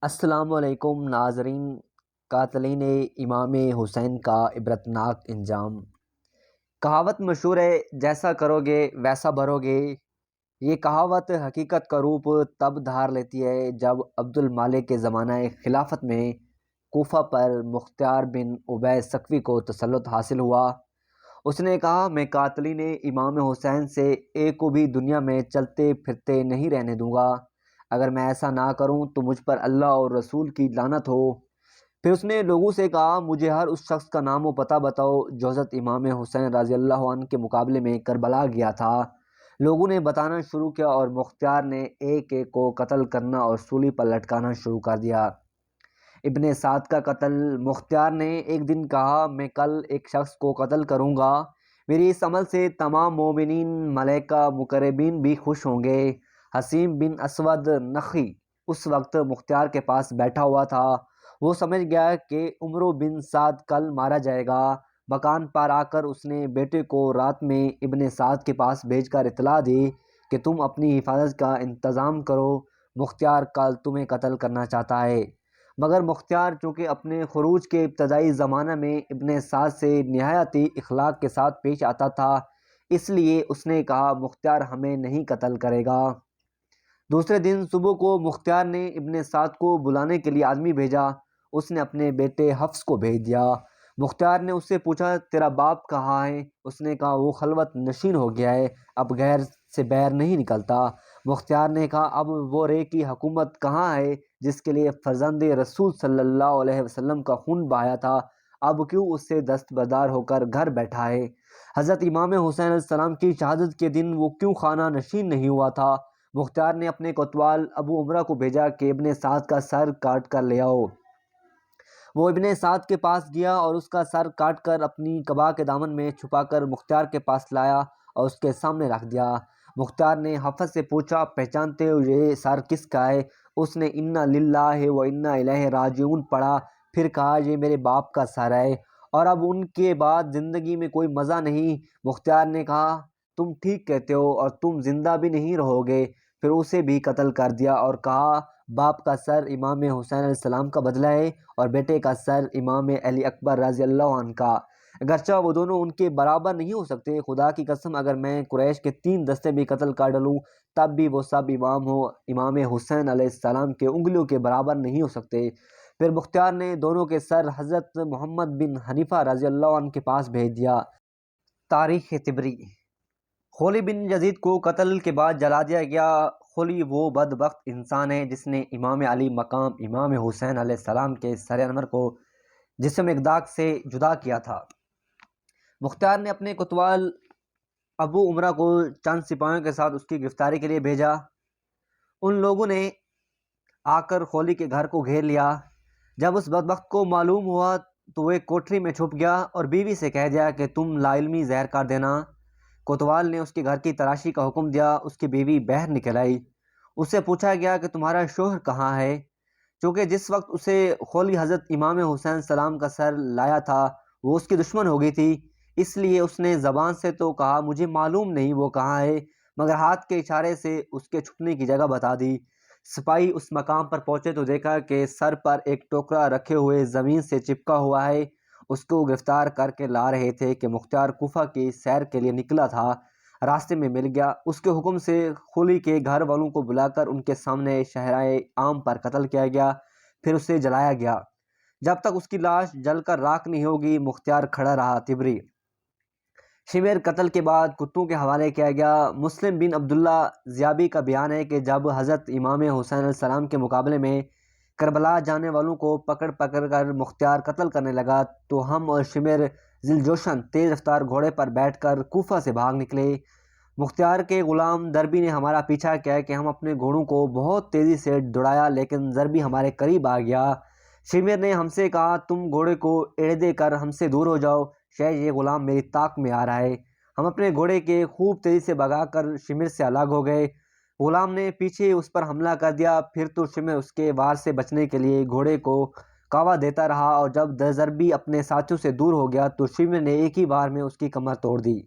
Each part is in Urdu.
السلام علیکم ناظرین۔ قاتلین امام حسین کا عبرتناک انجام۔ کہاوت مشہور ہے، جیسا کرو گے ویسا بھرو گے۔ یہ کہاوت حقیقت کا روپ تب دھار لیتی ہے جب عبد المالک کے زمانہ خلافت میں کوفہ پر مختار بن ابی ثقفی کو تسلط حاصل ہوا۔ اس نے کہا، میں قاتلین امام حسین سے ایک کو بھی دنیا میں چلتے پھرتے نہیں رہنے دوں گا۔ اگر میں ایسا نہ کروں تو مجھ پر اللہ اور رسول کی لعنت ہو۔ پھر اس نے لوگوں سے کہا، مجھے ہر اس شخص کا نام و پتہ بتاؤ جو حضرت امام حسین رضی اللہ عنہ کے مقابلے میں کربلا گیا تھا۔ لوگوں نے بتانا شروع کیا اور مختار نے ایک ایک کو قتل کرنا اور سولی پر لٹکانا شروع کر دیا۔ ابن سعد کا قتل۔ مختار نے ایک دن کہا، میں کل ایک شخص کو قتل کروں گا، میری اس عمل سے تمام مومنین ملائکہ مقربین بھی خوش ہوں گے۔ حسیم بن اسود نخعی اس وقت مختار کے پاس بیٹھا ہوا تھا۔ وہ سمجھ گیا کہ عمرو بن سعد کل مارا جائے گا۔ مکان پر آ کر اس نے بیٹے کو رات میں ابن سعد کے پاس بھیج کر اطلاع دی کہ تم اپنی حفاظت کا انتظام کرو، مختار کل تمہیں قتل کرنا چاہتا ہے۔ مگر مختار چونکہ اپنے خروج کے ابتدائی زمانہ میں ابن سعد سے نہایتی اخلاق کے ساتھ پیش آتا تھا، اس لیے اس نے کہا، مختار ہمیں نہیں قتل کرے گا۔ دوسرے دن صبح کو مختار نے ابن سعد کو بلانے کے لیے آدمی بھیجا۔ اس نے اپنے بیٹے حفص کو بھیج دیا۔ مختار نے اس سے پوچھا، تیرا باپ کہاں ہے؟ اس نے کہا، وہ خلوت نشین ہو گیا ہے، اب غیر سے بیر نہیں نکلتا۔ مختار نے کہا، اب وہ رے کی حکومت کہاں ہے جس کے لیے فرزند رسول صلی اللہ علیہ وسلم کا خون بہایا تھا؟ اب کیوں اس سے دستبردار ہو کر گھر بیٹھا ہے؟ حضرت امام حسین علیہ السلام کی شہادت کے دن وہ کیوں خانہ نشین نہیں ہوا تھا؟ مختار نے اپنے کوتوال ابو عمرہ کو بھیجا کہ ابن سعد کا سر کاٹ کر لے آؤ۔ وہ ابن سعد کے پاس گیا اور اس کا سر کاٹ کر اپنی قبا کے دامن میں چھپا کر مختار کے پاس لایا اور اس کے سامنے رکھ دیا۔ مختار نے حفص سے پوچھا، پہچانتے ہو یہ سر کس کا ہے؟ اس نے انا للہ و انا الیہ راجعون پڑھا، پھر کہا، یہ میرے باپ کا سر ہے اور اب ان کے بعد زندگی میں کوئی مزہ نہیں۔ مختار نے کہا، تم ٹھیک کہتے ہو اور تم زندہ بھی نہیں رہو گے۔ پھر اسے بھی قتل کر دیا اور کہا، باپ کا سر امام حسین علیہ السلام کا بدلہ ہے اور بیٹے کا سر امام علی اکبر رضی اللہ عنہ کا۔ اگرچہ وہ دونوں ان کے برابر نہیں ہو سکتے، خدا کی قسم اگر میں قریش کے 3 دستے بھی قتل کر ڈالوں تب بھی وہ سب امام حسین علیہ السلام کے انگلیوں کے برابر نہیں ہو سکتے۔ پھر مختار نے دونوں کے سر حضرت محمد بن حنیفہ رضی اللہ عنہ کے پاس بھیج دیا۔ تاریخ طبری۔ خولی بن یزید کو قتل کے بعد جلا دیا گیا۔ خولی وہ بدبخت انسان ہے جس نے امام علی مقام امام حسین علیہ السلام کے سر انور کو جسم اقداق سے جدا کیا تھا۔ مختار نے اپنے کوتوال ابو عمرہ کو چند سپاہیوں کے ساتھ اس کی گرفتاری کے لیے بھیجا۔ ان لوگوں نے آ کر خولی کے گھر کو گھیر لیا۔ جب اس بدبخت کو معلوم ہوا تو وہ ایک کوٹری میں چھپ گیا اور بیوی سے کہہ دیا کہ تم لا علمی زہر کر دینا۔ کوتوال نے اس کے گھر کی تلاشی کا حکم دیا۔ اس کی بیوی باہر نکل آئی۔ اس سے پوچھا گیا کہ تمہارا شوہر کہاں ہے؟ چونکہ جس وقت اسے خولی حضرت امام حسین سلام کا سر لایا تھا وہ اس کی دشمن ہو گئی تھی، اس لیے اس نے زبان سے تو کہا مجھے معلوم نہیں وہ کہاں ہے، مگر ہاتھ کے اشارے سے اس کے چھپنے کی جگہ بتا دی۔ سپاہی اس مقام پر پہنچے تو دیکھا کہ سر پر ایک ٹوکرا رکھے ہوئے زمین سے چپکا ہوا ہے۔ اس کو گرفتار کر کے لا رہے تھے کہ مختار کوفہ کی سیر کے لیے نکلا تھا، راستے میں مل گیا۔ اس کے حکم سے خولی کے گھر والوں کو بلا کر ان کے سامنے شہرائے عام پر قتل کیا گیا، پھر اسے جلایا گیا۔ جب تک اس کی لاش جل کر راکھ نہیں ہوگی مختار کھڑا رہا۔ طبری۔ شمر قتل کے بعد کتوں کے حوالے کیا گیا۔ مسلم بن عبداللہ زیابی کا بیان ہے کہ جب حضرت امام حسین علیہ السلام کے مقابلے میں کربلا جانے والوں کو پکڑ کر مختار قتل کرنے لگا تو ہم اور شمر ذیلجوشن تیز رفتار گھوڑے پر بیٹھ کر کوفہ سے بھاگ نکلے۔ مختار کے غلام ضربی نے ہمارا پیچھا کیا کہ ہم اپنے گھوڑوں کو بہت تیزی سے دوڑایا لیکن ضربی ہمارے قریب آ گیا۔ شمر نے ہم سے کہا، تم گھوڑے کو ایڑے دے کر ہم سے دور ہو جاؤ، شاید یہ غلام میری طاق میں آ رہا ہے۔ ہم اپنے گھوڑے کے خوب تیزی سے بھگا کر شمر سے الگ ہو گئے۔ غلام نے پیچھے اس پر حملہ کر دیا، پھر تو شمر اس کے وار سے بچنے کے لیے گھوڑے کو کاوا دیتا رہا اور جب ضربی اپنے ساتھیوں سے دور ہو گیا تو شمر نے ایک ہی وار میں اس کی کمر توڑ دی۔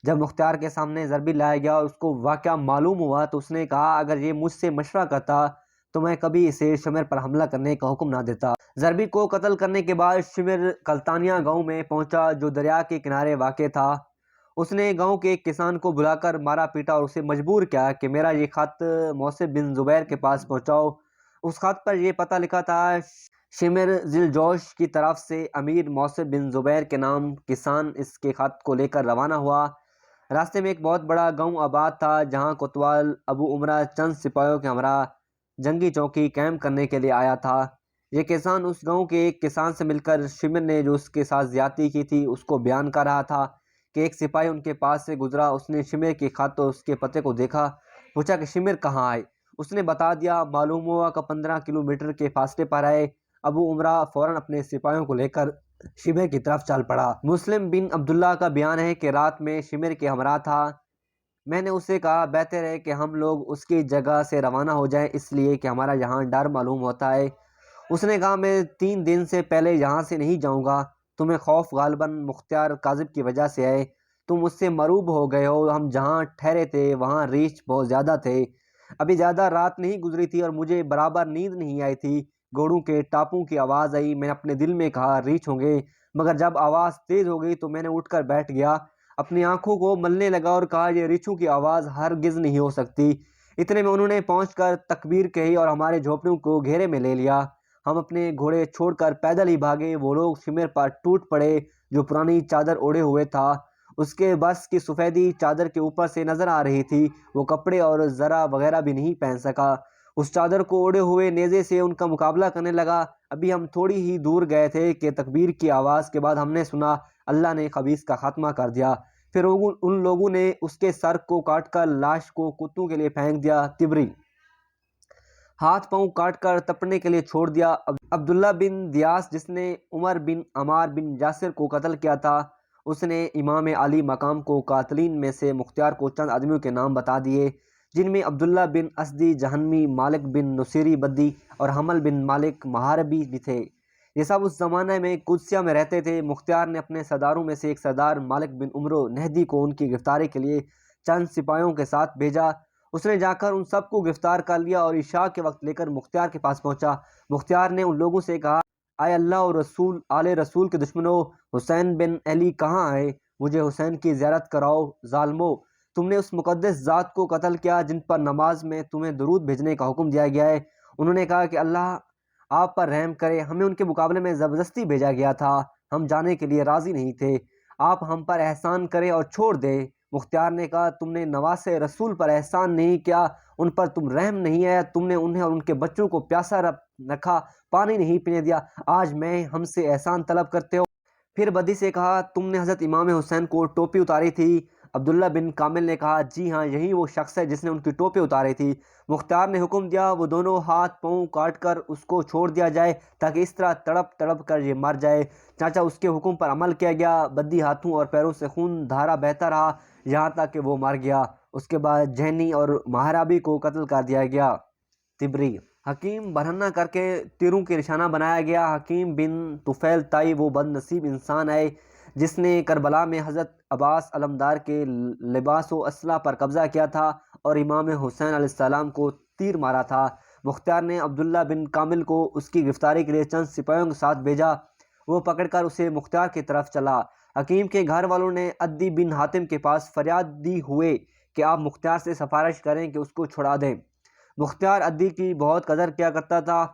جب مختار کے سامنے ضربی لایا گیا اور اس کو واقعہ معلوم ہوا تو اس نے کہا، اگر یہ مجھ سے مشورہ کرتا تو میں کبھی اسے شمر پر حملہ کرنے کا حکم نہ دیتا۔ ضربی کو قتل کرنے کے بعد شمر کلتانیہ گاؤں میں پہنچا جو دریا کے کنارے واقع تھا۔ اس نے گاؤں کے ایک کسان کو بلا کر مارا پیٹا اور اسے مجبور کیا کہ میرا یہ خط موصب بن زبیر کے پاس پہنچاؤ۔ اس خط پر یہ پتہ لکھا تھا، شمر ذیل جوش کی طرف سے امیر موصب بن زبیر کے نام۔ کسان اس کے خط کو لے کر روانہ ہوا۔ راستے میں ایک بہت بڑا گاؤں آباد تھا جہاں کوتوال ابو عمرہ چند سپاہیوں کے ہمراہ جنگی چوکی قائم کرنے کے لیے آیا تھا۔ یہ کسان اس گاؤں کے ایک کسان سے مل کر شمر نے جو اس کے ساتھ زیادتی کی تھی اس کو بیان کر رہا تھا کہ ایک سپاہی ان کے پاس سے گزرا۔ اس نے شمر کے خط اور اس کے پتے کو دیکھا، پوچھا کہ شمر کہاں آئے؟ اس نے بتا دیا، معلوم ہوا کہ 15 کلومیٹر کے فاصلے پر آئے۔ ابو عمرہ فوراً اپنے سپاہیوں کو لے کر شمر کی طرف چل پڑا۔ مسلم بن عبداللہ کا بیان ہے کہ رات میں شمر کے ہمراہ تھا۔ میں نے اسے کہا بہتر ہے کہ ہم لوگ اس کی جگہ سے روانہ ہو جائیں، اس لیے کہ ہمارا یہاں ڈر معلوم ہوتا ہے۔ اس نے کہا میں 3 دن سے پہلے یہاں سے نہیں جاؤں گا، تمہیں خوف غالباً مختار کاذب کی وجہ سے ہے، تم اس سے مروب ہو گئے ہو۔ ہم جہاں ٹھہرے تھے وہاں ریچھ بہت زیادہ تھے، ابھی زیادہ رات نہیں گزری تھی اور مجھے برابر نیند نہیں آئی تھی۔ گھوڑوں کے ٹاپوں کی آواز آئی، میں نے اپنے دل میں کہا ریچھ ہوں گے، مگر جب آواز تیز ہو گئی تو میں نے اٹھ کر بیٹھ گیا، اپنی آنکھوں کو ملنے لگا اور کہا یہ ریچھوں کی آواز ہرگز نہیں ہو سکتی۔ اتنے میں انہوں نے پہنچ کر تکبیر کہی اور ہمارے جھونپڑیوں کو گھیرے میں لے لیا۔ ہم اپنے گھوڑے چھوڑ کر پیدل ہی بھاگے۔ وہ لوگ شمر پر ٹوٹ پڑے جو پرانی چادر اوڑھے ہوئے تھا، اس کے بس کی سفیدی چادر کے اوپر سے نظر آ رہی تھی۔ وہ کپڑے اور زرہ وغیرہ بھی نہیں پہن سکا، اس چادر کو اوڑھے ہوئے نیزے سے ان کا مقابلہ کرنے لگا۔ ابھی ہم تھوڑی ہی دور گئے تھے کہ تکبیر کی آواز کے بعد ہم نے سنا اللہ نے خبیث کا خاتمہ کر دیا۔ پھر ان لوگوں نے اس کے سر کو کاٹ کر لاش کو کتوں کے لیے پھینک دیا۔ تبری ہاتھ پاؤں کاٹ کر تپنے کے لیے چھوڑ دیا۔ عبداللہ بن دیاس جس نے عمر بن عمار بن جاسر کو قتل کیا تھا، اس نے امام علی مقام کو قاتلین میں سے مختار کو چند آدمیوں کے نام بتا دیے، جن میں عبداللہ بن اسدی جہنمی، مالک بن نصیری بدی اور حمل بن مالک محاربی بھی تھے۔ یہ سب اس زمانے میں قدسیہ میں رہتے تھے۔ مختار نے اپنے سرداروں میں سے ایک سردار مالک بن عمرو نہدی کو ان کی گرفتاری کے لیے چند سپاہیوں کے ساتھ بھیجا۔ اس نے جا کر ان سب کو گرفتار کر لیا اور عشاء کے وقت لے کر مختار کے پاس پہنچا۔ مختار نے ان لوگوں سے کہا، اے اللہ اور رسول آل رسول کے دشمنوں، حسین بن علی کہاں آئے؟ مجھے حسین کی زیارت کراؤ۔ ظالمو، تم نے اس مقدس ذات کو قتل کیا جن پر نماز میں تمہیں درود بھیجنے کا حکم دیا گیا ہے۔ انہوں نے کہا کہ اللہ آپ پر رحم کرے، ہمیں ان کے مقابلے میں زبردستی بھیجا گیا تھا، ہم جانے کے لیے راضی نہیں تھے، آپ ہم پر احسان کریں اور چھوڑ دیں۔ مختار نے کہا تم نے نواز رسول پر احسان نہیں کیا، ان پر تم رحم نہیں آیا، تم نے انہیں اور ان کے بچوں کو پیاسا رکھا، پانی نہیں پینے دیا، آج میں ہم سے احسان طلب کرتے ہو۔ پھر بدی سے کہا تم نے حضرت امام حسین کو ٹوپی اتاری تھی؟ عبداللہ بن کامل نے کہا جی ہاں، یہی وہ شخص ہے جس نے ان کی ٹوپی اتاری تھی۔ مختار نے حکم دیا وہ دونوں ہاتھ پاؤں کاٹ کر اس کو چھوڑ دیا جائے تاکہ اس طرح تڑپ تڑپ کر یہ مر جائے۔ چانچہ اس کے حکم پر عمل کیا گیا، بدی ہاتھوں اور پیروں سے خون دھارا بہتا رہا یہاں تک کہ وہ مر گیا۔ اس کے بعد جہنی اور مہارابی کو قتل کر دیا گیا۔ تبری حکیم برہنہ کر کے تیروں کے نشانہ بنایا گیا۔ حکیم بن طفیل تائی وہ بد نصیب انسان ہے جس نے کربلا میں حضرت عباس علمدار کے لباس و اسلحہ پر قبضہ کیا تھا اور امام حسین علیہ السلام کو تیر مارا تھا۔ مختار نے عبداللہ بن کامل کو اس کی گرفتاری کے لیے چند سپاہیوں کے ساتھ بھیجا، وہ پکڑ کر اسے مختار کی طرف چلا۔ حکیم کے گھر والوں نے عدی بن حاتم کے پاس فریاد دی ہوئے کہ آپ مختار سے سفارش کریں کہ اس کو چھڑا دیں۔ مختار عدی کی بہت قدر کیا کرتا تھا،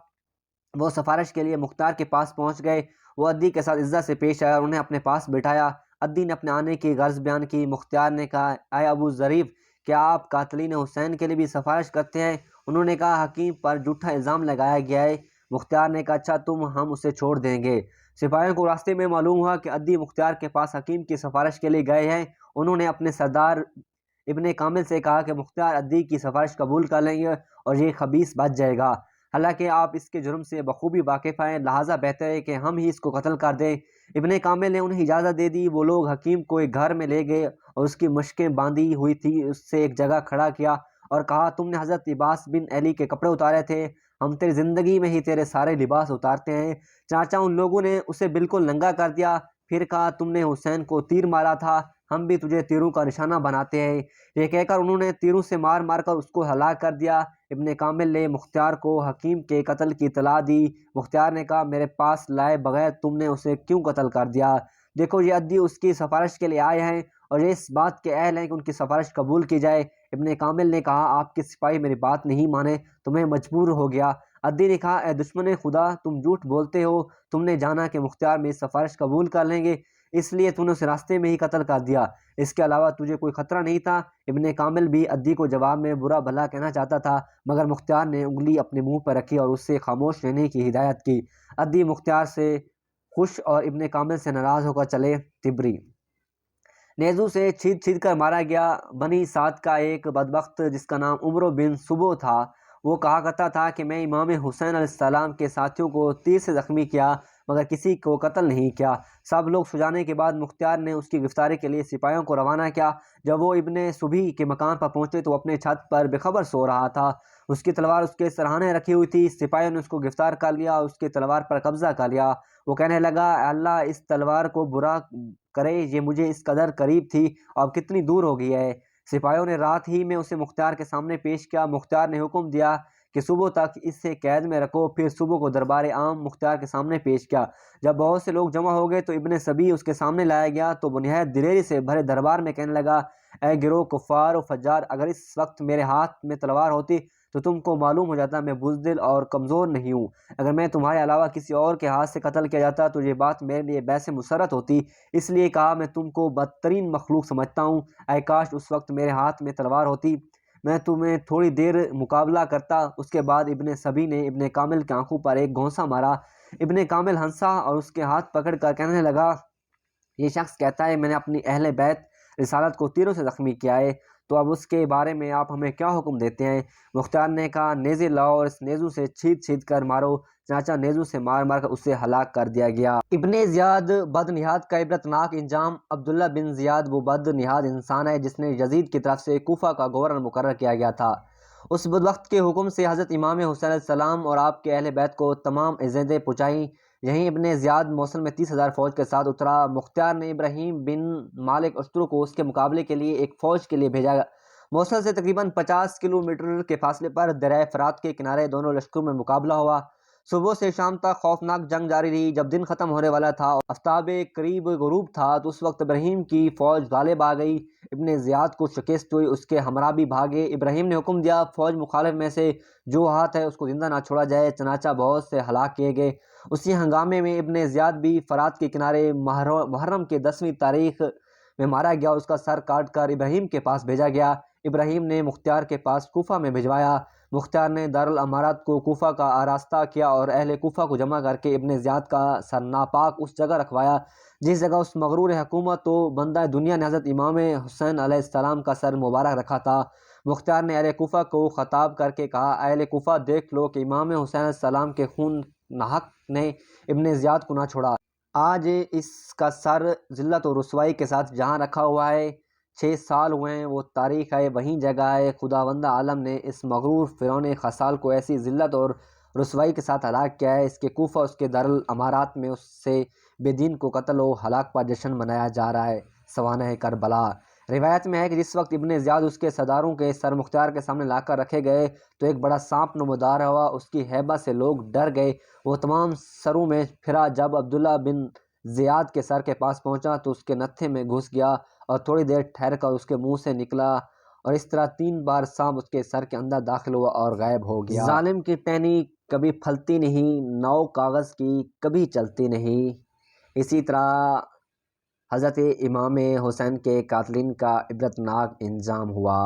وہ سفارش کے لیے مختار کے پاس پہنچ گئے۔ وہ عدی کے ساتھ عزت سے پیش آیا اور انہیں اپنے پاس بٹھایا۔ عدی نے اپنے آنے کی غرض بیان کی۔ مختار نے کہا اے ابو ظریف، کیا آپ قاتلین حسین کے لیے بھی سفارش کرتے ہیں؟ انہوں نے کہا حکیم پر جھوٹا الزام لگایا گیا ہے۔ مختار نے کہا اچھا، ہم اسے چھوڑ دیں گے۔ سپاہیوں کو راستے میں معلوم ہوا کہ عدی مختار کے پاس حکیم کی سفارش کے لیے گئے ہیں۔ انہوں نے اپنے سردار ابن کامل سے کہا کہ مختار عدی کی سفارش قبول کر لیں گے اور یہ خبیث بچ جائے گا، حالانکہ آپ اس کے جرم سے بخوبی واقف ہیں، لہٰذا بہتر ہے کہ ہم ہی اس کو قتل کر دیں۔ ابن کامل نے انہیں اجازت دے دی۔ وہ لوگ حکیم کو ایک گھر میں لے گئے اور اس کی مشقیں باندھی ہوئی تھی اس سے ایک جگہ کھڑا کیا اور کہا تم نے حضرت عباس بن علی کے کپڑے اتارے تھے، ہم تیری زندگی میں ہی تیرے سارے لباس اتارتے ہیں۔ چانچہ ان لوگوں نے اسے بالکل ننگا کر دیا۔ پھر کہا تم نے حسین کو تیر مارا تھا، ہم بھی تجھے تیروں کا نشانہ بناتے ہیں۔ یہ کہہ کر انہوں نے تیروں سے مار مار کر اس کو ہلاک کر دیا۔ ابن کامل نے مختار کو حکیم کے قتل کی اطلاع دی۔ مختار نے کہا میرے پاس لائے بغیر تم نے اسے کیوں قتل کر دیا؟ دیکھو یہ عدی اس کی سفارش کے لیے آئے ہیں اور یہ اس بات کے اہل ہیں کہ ان کی سفارش قبول کی جائے۔ ابن کامل نے کہا آپ کے سپاہی میری بات نہیں مانے تو میں مجبور ہو گیا۔ عدی نے کہا اے دشمن خدا تم جھوٹ بولتے ہو، تم نے جانا کہ مختار میری سفارش قبول کر لیں گے اس لیے تم نے اسے راستے میں ہی قتل کر دیا، اس کے علاوہ تجھے کوئی خطرہ نہیں تھا؟ ابن کامل بھی عدی کو جواب میں برا بھلا کہنا چاہتا تھا مگر مختار نے انگلی اپنے منہ پر رکھی اور اس سے خاموش رہنے کی ہدایت کی۔ عدی مختار سے خوش اور ابن کامل سے ناراض ہو کر چلے۔ تبری نیزو سے چھید کر مارا گیا۔ بنی سعد کا ایک بدبخت جس کا نام عمرو بن سبو تھا، وہ کہا کرتا تھا کہ میں امام حسین علیہ السلام کے ساتھیوں کو تیر سے زخمی کیا مگر کسی کو قتل نہیں کیا۔ سب لوگ سو جانے کے بعد مختار نے اس کی گرفتاری کے لیے سپاہیوں کو روانہ کیا۔ جب وہ ابن صبی کے مکان پر پہنچے تو وہ اپنے چھت پر بے خبر سو رہا تھا۔ اس کی تلوار اس کے سرہانے رکھی ہوئی تھی۔ سپاہیوں نے اس کو گرفتار کر لیا اور اس کی تلوار پر قبضہ کر لیا۔ وہ کہنے لگا اے اللہ اس تلوار کو برا کرے، یہ مجھے اس قدر قریب تھی اور اب کتنی دور ہو گئی ہے۔ سپاہیوں نے رات ہی میں اسے مختار کے سامنے پیش کیا۔ مختار نے حکم دیا کہ صبح تک اسے قید میں رکھو، پھر صبح کو دربار عام مختار کے سامنے پیش کیا۔ جب بہت سے لوگ جمع ہو گئے تو ابن صبی اس کے سامنے لایا گیا تو وہ نہایت دلیری سے بھرے دربار میں کہنے لگا اے گروہ کفار و فجار، اگر اس وقت میرے ہاتھ میں تلوار ہوتی تو تم کو معلوم ہو جاتا میں بزدل اور کمزور نہیں ہوں۔ اگر میں تمہارے علاوہ کسی اور کے ہاتھ سے قتل کیا جاتا تو یہ بات میرے لیے باعث مسرت ہوتی، اس لیے کہا میں تم کو بدترین مخلوق سمجھتا ہوں۔ اے کاش اس وقت میرے ہاتھ میں تلوار ہوتی، میں تمہیں تھوڑی دیر مقابلہ کرتا۔ اس کے بعد ابن صبی نے ابن کامل کی آنکھوں پر ایک گھونسا مارا۔ ابن کامل ہنسا اور اس کے ہاتھ پکڑ کر کہنے لگا یہ شخص کہتا ہے میں نے اپنی اہل بیت رسالت کو تیروں سے زخمی کیا ہے، تو اب اس کے بارے میں آپ ہمیں کیا حکم دیتے ہیں؟ مختار نے کہا نیزے لاؤ اور اس نیزو سے چھید کر مارو۔ چنانچہ نیزو سے مار مار کر اسے ہلاک کر دیا گیا۔ ابن زیاد بد نہاد کا عبرت ناک انجام۔ عبداللہ بن زیاد وہ بد نہاد انسان ہے جس نے یزید کی طرف سے کوفہ کا گورنر مقرر کیا گیا تھا۔ اس بدبخت کے حکم سے حضرت امام حسین علیہ السلام اور آپ کے اہل بیت کو تمام اذیتیں پہنچائیں۔ یہیں ابن زیاد موصل میں 30,000 فوج کے ساتھ اترا۔ مختار نے ابراہیم بن مالک اشتر کو اس کے مقابلے کے لیے ایک فوج کے لیے بھیجا۔ موصل سے تقریباً 50 کلومیٹر کے فاصلے پر دریائے فرات کے کنارے دونوں لشکروں میں مقابلہ ہوا۔ صبح سے شام تک خوفناک جنگ جاری رہی۔ جب دن ختم ہونے والا تھا اور آفتاب قریب غروب تھا تو اس وقت ابراہیم کی فوج غالب آ گئی۔ ابن زیاد کو شکست ہوئی، اس کے ہمراہ بھی بھاگے۔ ابراہیم نے حکم دیا فوج مخالف میں سے جو ہاتھ ہے اس کو زندہ نہ چھوڑا جائے، چنانچہ بہت سے ہلاک کیے گئے۔ اسی ہنگامے میں ابن زیاد بھی فرات کے کنارے محرم کے 10ویں تاریخ میں مارا گیا اور اس کا سر کاٹ کر ابراہیم کے پاس بھیجا گیا۔ ابراہیم نے مختار کے پاس کوفہ میں بھجوایا۔ مختار نے دارالامارات کو کوفہ کا آراستہ کیا اور اہل کوفہ کو جمع کر کے ابن زیاد کا سر ناپاک اس جگہ رکھوایا جس جگہ اس مغرور حکومت و بندہ دنیا نے حضرت امام حسین علیہ السلام کا سر مبارک رکھا تھا۔ مختار نے اہل کوفہ کو خطاب کر کے کہا اہل کوفہ دیکھ لو کہ امام حسین علیہ السلام کے خون ناحق نے ابن زیاد کو نہ چھوڑا۔ آج اس کا سر ذلت و رسوائی کے ساتھ جہاں رکھا ہوا ہے۔ 6 سال ہوئے ہیں وہ تاریخ ہے وہیں جگہ ہے۔ خداوند عالم نے اس مغرور فرعون خصال کو ایسی ذلت اور رسوائی کے ساتھ ہلاک کیا ہے، اس کے کوفہ اس کے دارالامارات میں اس سے بے دین کو قتل و ہلاک پر جشن منایا جا رہا ہے۔ سوانح کربلا روایت میں ہے کہ جس وقت ابن زیاد اس کے سرداروں کے سر مختار کے سامنے لا کر رکھے گئے تو ایک بڑا سانپ نمودار ہوا، اس کی ہیبت سے لوگ ڈر گئے۔ وہ تمام سروں میں پھرا، جب عبداللہ بن زیاد کے سر کے پاس پہنچا تو اس کے نتھے میں گھس گیا اور تھوڑی دیر ٹھہر کر اس کے منہ سے نکلا اور اس طرح 3 بار سانپ اس کے سر کے اندر داخل ہوا اور غائب ہو گیا۔ ظالم کی ٹہنی کبھی پھلتی نہیں، ناؤ کاغذ کی کبھی چلتی نہیں۔ اسی طرح حضرت امام حسین کے قاتلین کا عبرت ناک انجام ہوا۔